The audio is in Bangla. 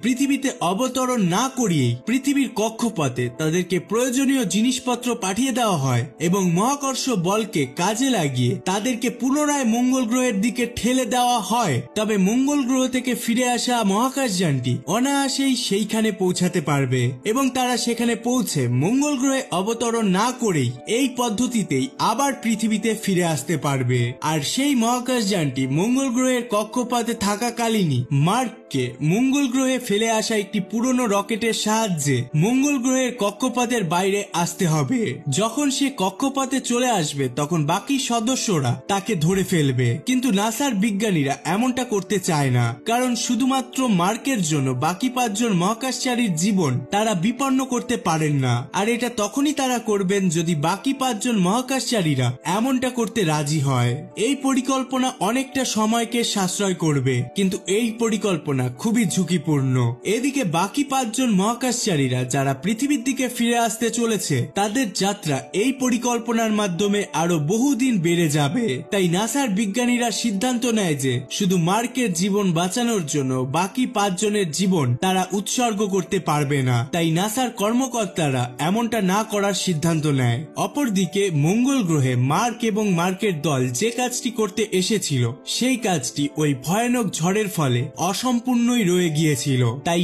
পৃথিবীতে অবতরণ না করিয়েই পৃথিবীর কক্ষপথে তাদেরকে প্রয়োজনীয় জিনিসপত্র পাঠিয়ে দেওয়া হয় এবং মহাকর্ষ বলকে কাজে লাগিয়ে তাদেরকে পুনরায় মঙ্গল গ্রহের দিকে ঠেলে দেওয়া হয়। তবে মঙ্গল গ্রহ থেকে ফিরে আসা মহাকাশযানটি অনায়াসেই সেইখানে পৌঁছাতে পারবে এবং তারা সেখানে পৌঁছে মঙ্গল গ্রহে অবতরণ না করেই এই পদ্ধতিতেই আবার পৃথিবীতে ফিরে আসতে পারবে। আর সেই মহাকাশযানটি মঙ্গল গ্রহের কক্ষপথে থাকাকালীনই মার্ককে মঙ্গল গ্রহে ফেলে আসা একটি পুরনো রকেটের সাহায্যে মঙ্গল গ্রহের কক্ষপথের বাইরে আসতে হবে। যখন সে কক্ষপথে চলে আসবে তখন বাকি সদস্যরা তাকে ধরে ফেলবে, কিন্তু নাসার বিজ্ঞানীরা এমনটা করতে চায় না, কারণ শুধুমাত্র মার্কের জন্য বাকি 5 জন মহাকাশচারীর জীবন তারা বিপন্ন করতে পারেন না। আর এটা তখনই তারা করবেন যদি বাকি 5 জন মহাকাশচারীরা এমনটা করতে রাজি হয়। এই পরিকল্পনা অনেকটা সময়কে সাশ্রয় করবে, কিন্তু এই পরিকল্পনা খুবই ঝুঁকিপূর্ণ। এদিকে বাকি 5 জন মহাকাশচারীরা যারা পৃথিবীর দিকে ফিরে আসতে চলেছে তাদের যাত্রা এই পরিকল্পনার মাধ্যমে আরো বহুদিন বেড়ে যাবে। তাই নাসার বিজ্ঞানীরা সিদ্ধান্ত নেয় যে শুধু মার্কের জীবন বাঁচানোর জন্য বাকি 5 জনের জীবন তারা উৎসর্গ করতে পারবে না। তাই নাসার কর্মকর্তারা এমনটা না করার সিদ্ধান্ত নেয়। অপরদিকে মঙ্গল গ্রহে মার্ক এবং মার্কের দল যে কাজটি করতে এসেছিল সেই কাজটি ওই ভয়ানক ঝড়ের ফলে অসম্পূর্ণই রয়ে গিয়েছিল। তাই